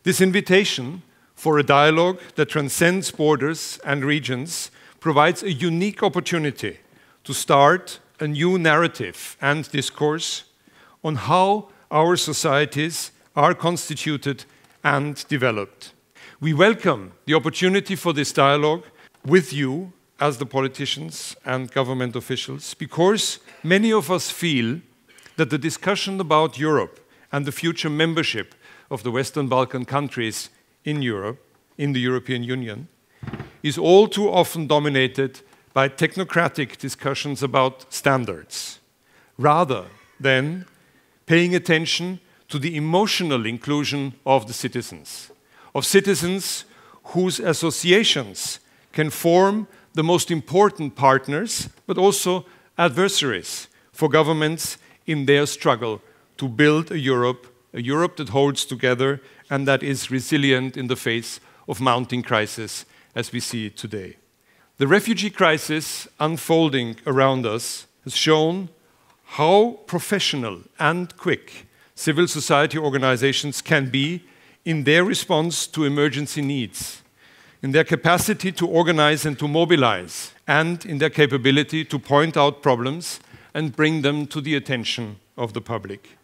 This invitation for a dialogue that transcends borders and regions provides a unique opportunity to start a new narrative and discourse on how our societies are constituted and developed. We welcome the opportunity for this dialogue with you as the politicians and government officials, because many of us feel that the discussion about Europe and the future membership of the Western Balkan countries in Europe, in the European Union, is all too often dominated by technocratic discussions about standards, rather than paying attention to the emotional inclusion of the citizens whose associations can form the most important partners, but also adversaries for governments in their struggle to build a Europe that holds together and that is resilient in the face of mounting crisis as we see it today. The refugee crisis unfolding around us has shown how professional and quick civil society organizations can be in their response to emergency needs, in their capacity to organize and to mobilize, and in their capability to point out problems and bring them to the attention of the public.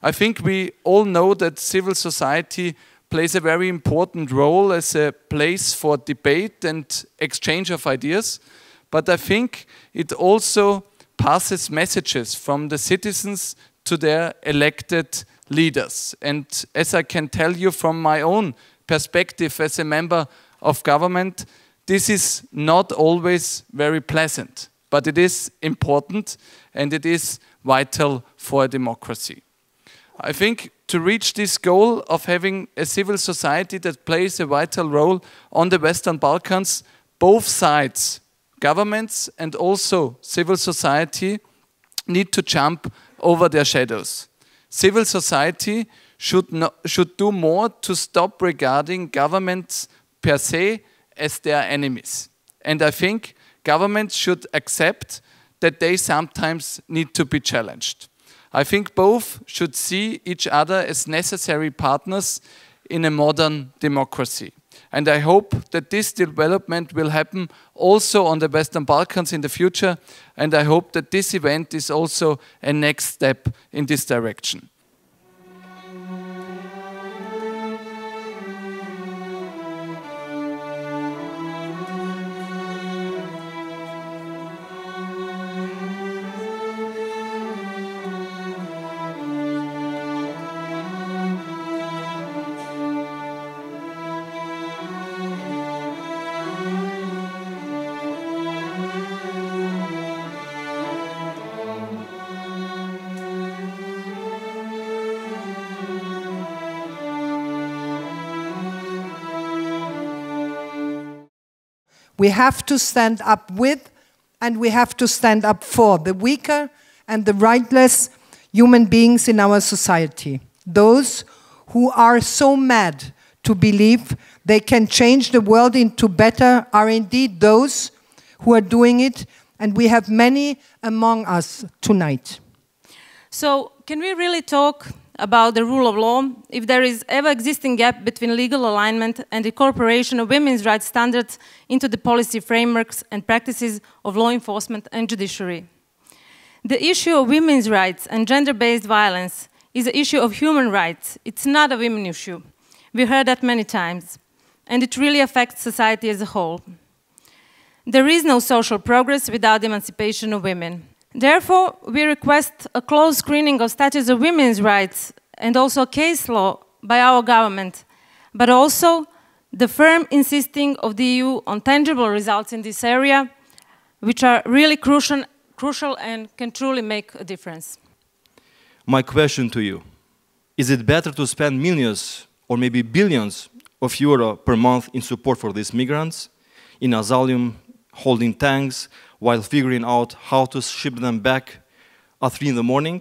I think we all know that civil society plays a very important role as a place for debate and exchange of ideas, but I think it also passes messages from the citizens to their elected leaders. And as I can tell you from my own perspective as a member of government, this is not always very pleasant, but it is important and it is vital for a democracy. I think to reach this goal of having a civil society that plays a vital role on the Western Balkans, both sides, governments and also civil society, need to jump over their shadows. Civil society should do more to stop regarding governments per se as their enemies. And I think governments should accept that they sometimes need to be challenged. I think both should see each other as necessary partners in a modern democracy. And I hope that this development will happen also on the Western Balkans in the future. And I hope that this event is also a next step in this direction. We have to stand up with and we have to stand up for the weaker and the rightless human beings in our society. Those who are so mad to believe they can change the world into better are indeed those who are doing it, and we have many among us tonight. So, can we really talk about the rule of law if there is ever existing gap between legal alignment and the incorporation of women's rights standards into the policy frameworks and practices of law enforcement and judiciary? The issue of women's rights and gender-based violence is an issue of human rights. It's not a women issue. We heard that many times, and it really affects society as a whole. There is no social progress without the emancipation of women. Therefore, we request a close screening of statutes of women's rights and also a case law by our government, but also the firm insisting of the EU on tangible results in this area, which are really crucial and can truly make a difference. My question to you, is it better to spend millions or maybe billions of euros per month in support for these migrants, in asylum, holding tanks, while figuring out how to ship them back at 3 in the morning,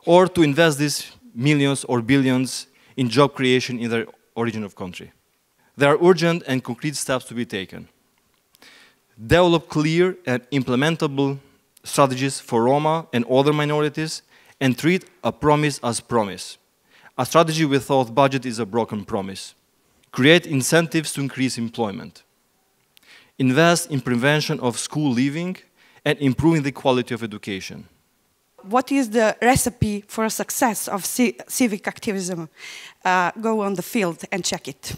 or to invest these millions or billions in job creation in their original country? There are urgent and concrete steps to be taken. Develop clear and implementable strategies for Roma and other minorities, and treat a promise as promise. A strategy without budget is a broken promise. Create incentives to increase employment. Invest in prevention of school leaving and improving the quality of education. What is the recipe for success of civic activism? Go on the field and check it.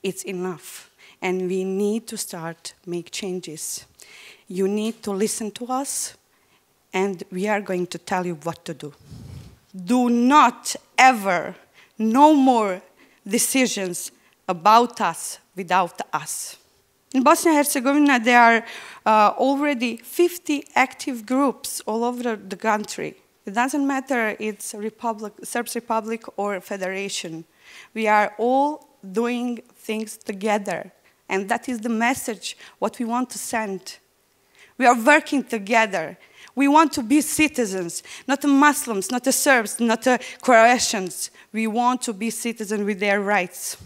It's enough. And we need to start make changes. You need to listen to us, and we are going to tell you what to do. Do not ever, no more decisions about us without us. In Bosnia and Herzegovina, there are already 50 active groups all over the country. It doesn't matter it's Serbs Republic or Federation. We are all doing things together. And that is the message, what we want to send. We are working together. We want to be citizens, not the Muslims, not the Serbs, not the Croatians. We want to be citizens with their rights.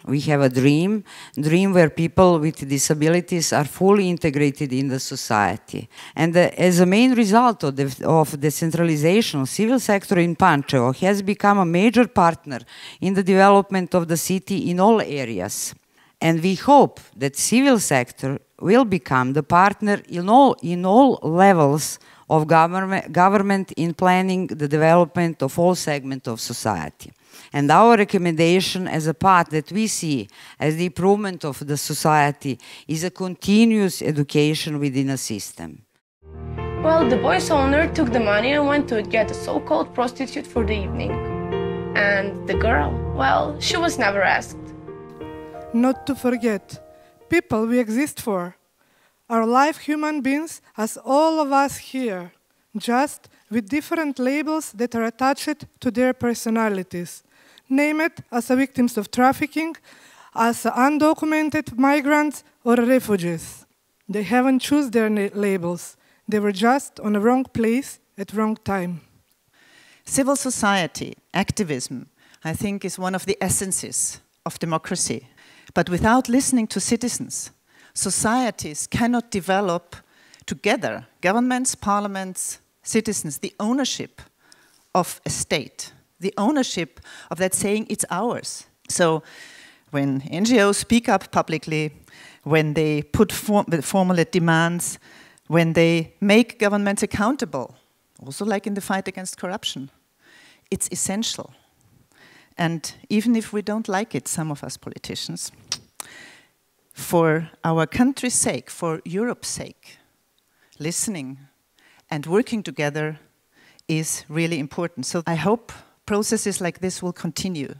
We have a dream where people with disabilities are fully integrated in the society. And as a main result of decentralization, civil sector in Pančevo has become a major partner in the development of the city in all areas. And we hope that civil sector will become the partner in all levels of government in planning the development of all segments of society. And our recommendation as a path that we see as the improvement of the society is a continuous education within a system. Well, the boy's owner took the money and went to get a so-called prostitute for the evening. And the girl, well, she was never asked. Not to forget, people we exist for are live human beings as all of us here, just with different labels that are attached to their personalities. Name it as victims of trafficking, as undocumented migrants or refugees. They haven't chosen their labels. They were just on the wrong place at wrong time. Civil society, activism, I think is one of the essences of democracy. But without listening to citizens, societies cannot develop together, governments, parliaments, citizens, the ownership of a state, the ownership of that saying it's ours. So when NGOs speak up publicly, when they put formulate demands, when they make governments accountable, also like in the fight against corruption, it's essential. And even if we don't like it, some of us politicians, for our country's sake, for Europe's sake, listening and working together is really important. So I hope processes like this will continue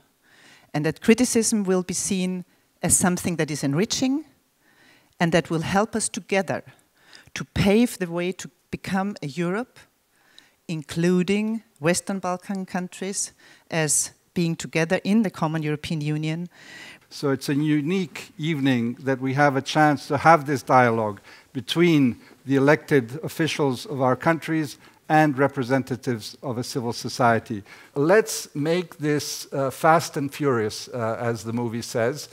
and that criticism will be seen as something that is enriching and that will help us together to pave the way to become a Europe, including Western Balkan countries as being together in the common European Union. So it's a unique evening that we have a chance to have this dialogue between the elected officials of our countries and representatives of a civil society. Let's make this fast and furious, as the movie says.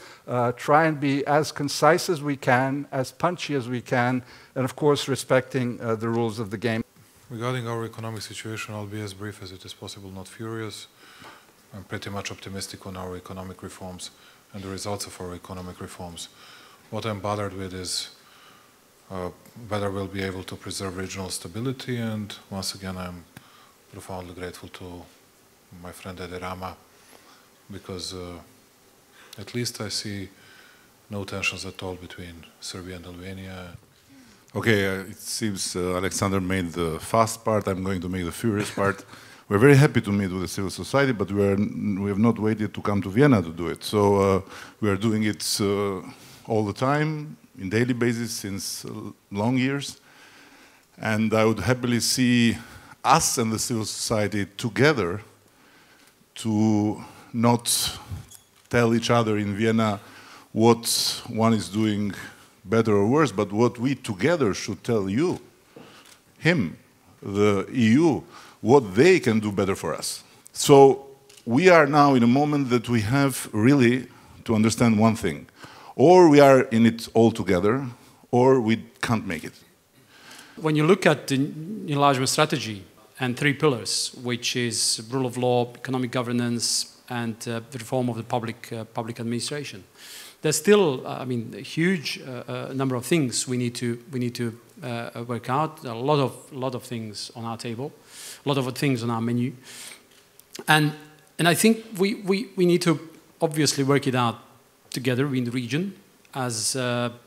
Try and be as concise as we can, as punchy as we can, and of course respecting the rules of the game. Regarding our economic situation, I'll be as brief as it is possible, not furious. I'm pretty much optimistic on our economic reforms and the results of our economic reforms. What I'm bothered with is whether we'll be able to preserve regional stability, and once again I'm profoundly grateful to my friend Edi Rama, because at least I see no tensions at all between Serbia and Albania. Okay, it seems Alexander made the fast part, I'm going to make the furious part. We're very happy to meet with the civil society, but we have not waited to come to Vienna to do it. So we are doing it all the time, in daily basis, since long years. And I would happily see us and the civil society together to not tell each other in Vienna what one is doing better or worse, but what we together should tell you, him, the EU, what they can do better for us. So we are now in a moment that we have really to understand one thing. Or we are in it all together, or we can't make it. When you look at the enlargement strategy and 3 pillars, which is rule of law, economic governance, and the reform of the public administration. There's still, I mean, a huge number of things we need to work out. There are a lot of things on our table, a lot of things on our menu, and I think we need to obviously work it out together in the region. As not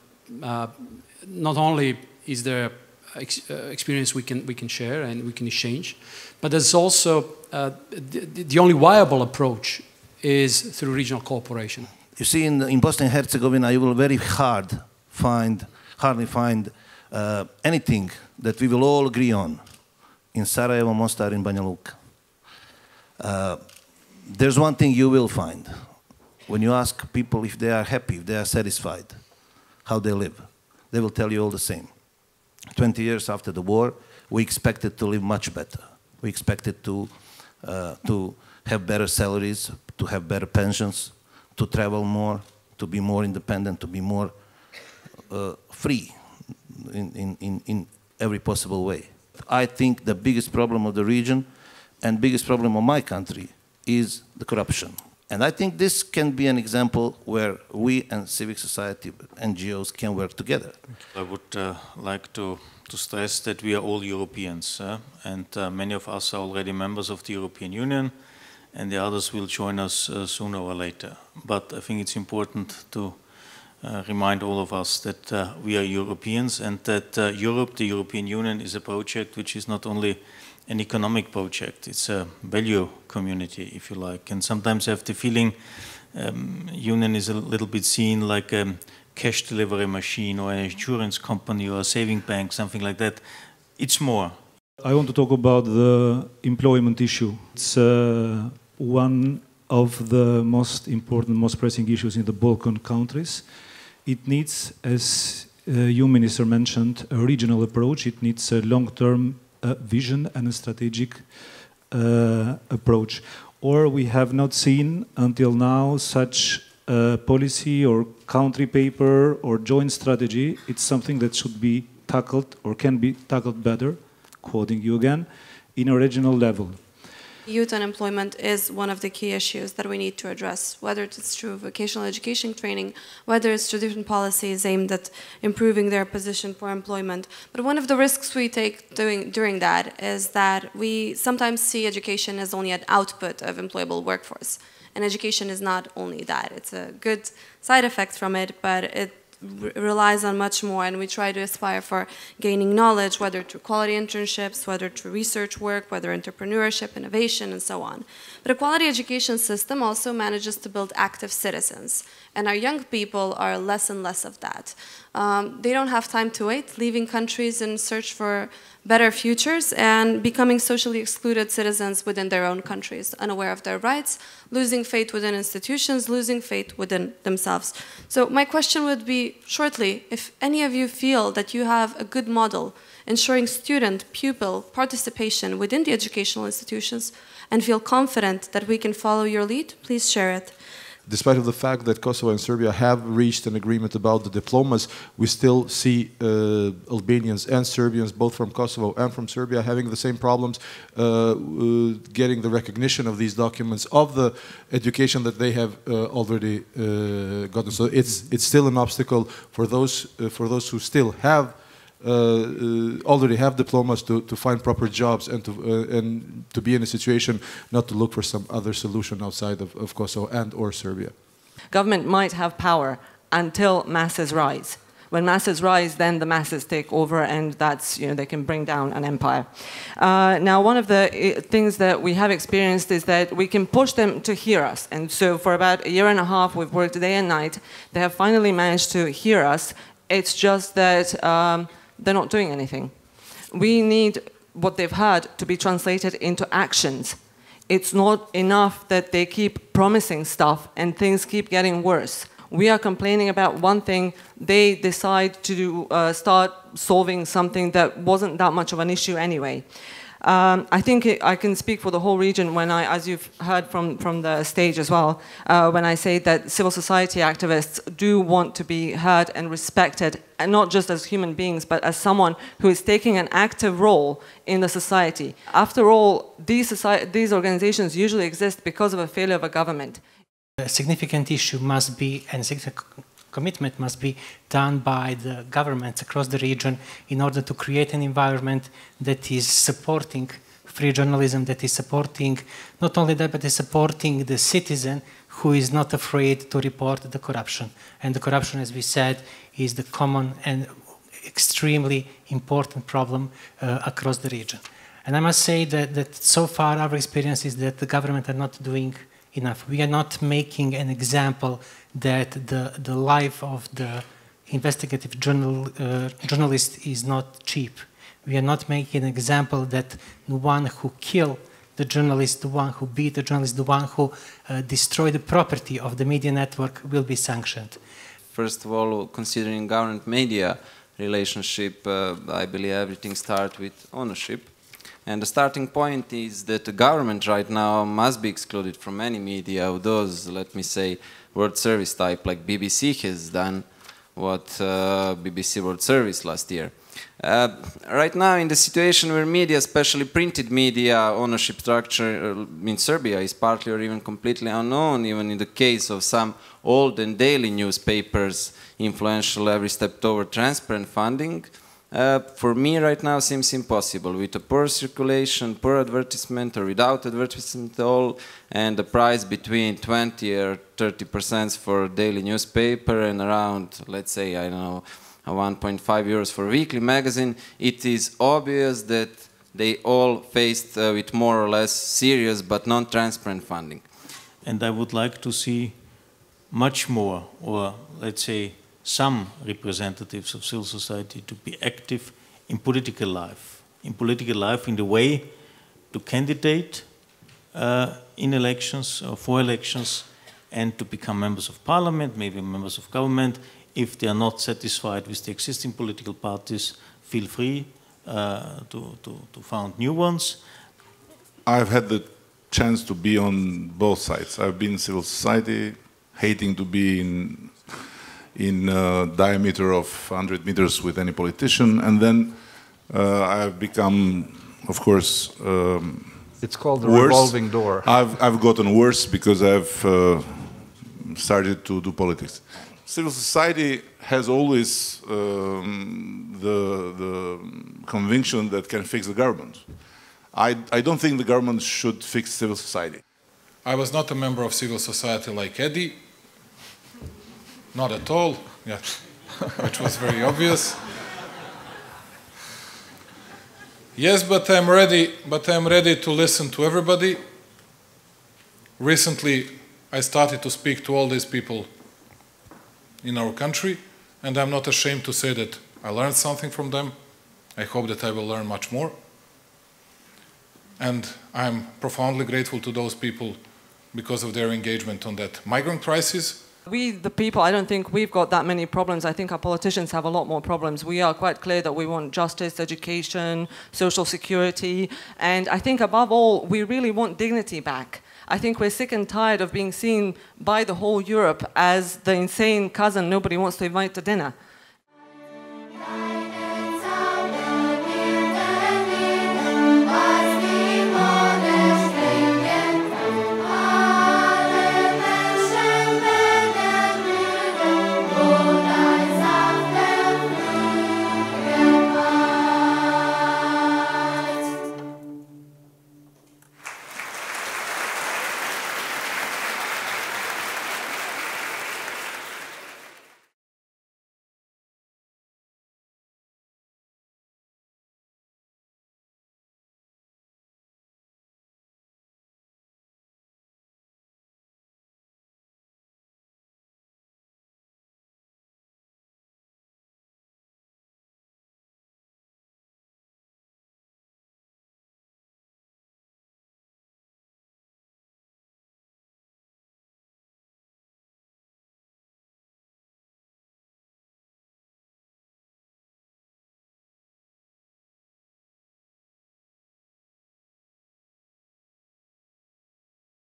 only is there experience we can share and we can exchange, but there's also the only viable approach is through regional cooperation. You see, in Bosnia and Herzegovina, you will very hardly find anything that we will all agree on in Sarajevo, Mostar, and Banja Luka. There's one thing you will find. When you ask people if they are happy, if they are satisfied, how they live, they will tell you all the same. 20 years after the war, we expected to live much better. We expected to have better salaries, to have better pensions, to travel more, to be more independent, to be more free in every possible way. I think the biggest problem of the region and biggest problem of my country is the corruption. And I think this can be an example where we and civic society, NGOs, can work together. I would like to stress that we are all Europeans, and many of us are already members of the European Union, and the others will join us sooner or later. But I think it's important to remind all of us that we are Europeans, and that Europe, the European Union, is a project which is not only an economic project, it's a value community, if you like. And sometimes I have the feeling Union is a little bit seen like a cash delivery machine or an insurance company or a saving bank, something like that. It's more. I want to talk about the employment issue. It's one of the most important, most pressing issues in the Balkan countries. It needs, as you, Minister, mentioned, a regional approach. It needs a long-term vision and a strategic approach. Or we have not seen until now such a policy or country paper or joint strategy. It's something that should be tackled or can be tackled better, quoting you again, in a regional level. Youth unemployment is one of the key issues that we need to address, whether it's through vocational education training, whether it's through different policies aimed at improving their position for employment. But one of the risks we take during that is that we sometimes see education as only an output of employable workforce. And education is not only that. It's a good side effect from it, but it relies on much more, and we try to aspire for gaining knowledge, whether through quality internships, whether through research work, whether entrepreneurship, innovation, and so on. But a quality education system also manages to build active citizens, and our young people are less and less of that. They don't have time to wait, leaving countries in search for better futures and becoming socially excluded citizens within their own countries, unaware of their rights, losing faith within institutions, losing faith within themselves. So my question would be, shortly, if any of you feel that you have a good model ensuring student, pupil participation within the educational institutions and feel confident that we can follow your lead, please share it. Despite of the fact that Kosovo and Serbia have reached an agreement about the diplomas, we still see Albanians and Serbians, both from Kosovo and from Serbia, having the same problems getting the recognition of these documents of the education that they have already gotten. So it's still an obstacle for those who still have already have diplomas to find proper jobs and to be in a situation not to look for some other solution outside of Kosovo and or Serbia. Government might have power until masses rise. When masses rise, then the masses take over, and that's, they can bring down an empire. Now, one of the things that we have experienced is that we can push them to hear us. And so for about a year and a half, we've worked day and night. They have finally managed to hear us. It's just that they're not doing anything. We need what they've heard to be translated into actions. It's not enough that they keep promising stuff and things keep getting worse. We are complaining about one thing, they decide to start solving something that wasn't that much of an issue anyway. I think I can speak for the whole region when as you've heard from the stage as well, when I say that civil society activists do want to be heard and respected, and not just as human beings, but as someone who is taking an active role in the society. After all, these organizations usually exist because of a failure of a government. A significant issue must be, and significant commitment must be done by the governments across the region in order to create an environment that is supporting free journalism, that is supporting, not only that, but is supporting the citizen who is not afraid to report the corruption. And the corruption, as we said, is the common and extremely important problem across the region. And I must say that so far our experience is that the government are not doing enough. We are not making an example that the life of the investigative journalist is not cheap. We are not making an example that the one who killed the journalist, the one who beat the journalist, the one who destroyed the property of the media network will be sanctioned. First of all, considering government-media relationship, I believe everything starts with ownership. And the starting point is that the government right now must be excluded from any media of those, let me say, World Service type, like BBC has done what BBC World Service last year. Right now, in the situation where media, especially printed media, ownership structure in Serbia is partly or even completely unknown, even in the case of some old and daily newspapers, influential every step toward transparent funding, for me right now seems impossible. With a poor circulation, poor advertisement, or without advertisement at all, and the price between 20 or 30% for a daily newspaper and around, let's say, I don't know, 1.5 euros for a weekly magazine, it is obvious that they all faced with more or less serious but non-transparent funding. And I would like to see much more, or let's say some representatives of civil society to be active in political life in the way to candidate in elections or for elections and to become members of parliament, maybe members of government. If they are not satisfied with the existing political parties, feel free to found new ones. I've had the chance to be on both sides. I've been in civil society, hating to be in a diameter of 100 meters with any politician, and then I've become, of course, it's called the worse. revolving door. I've gotten worse because I've started to do politics. Civil society has always the conviction that can fix the government. I don't think the government should fix civil society. I was not a member of civil society like Eddie. Not at all, yeah, which was very obvious. Yes, but I'm ready to listen to everybody. Recently, I started to speak to all these people in our country, and I'm not ashamed to say that I learned something from them. I hope that I will learn much more. And I'm profoundly grateful to those people because of their engagement on that migrant crisis. We, the people, I don't think we've got that many problems. I think our politicians have a lot more problems. We are quite clear that we want justice, education, social security, and I think above all, we really want dignity back. I think we're sick and tired of being seen by the whole Europe as the insane cousin nobody wants to invite to dinner.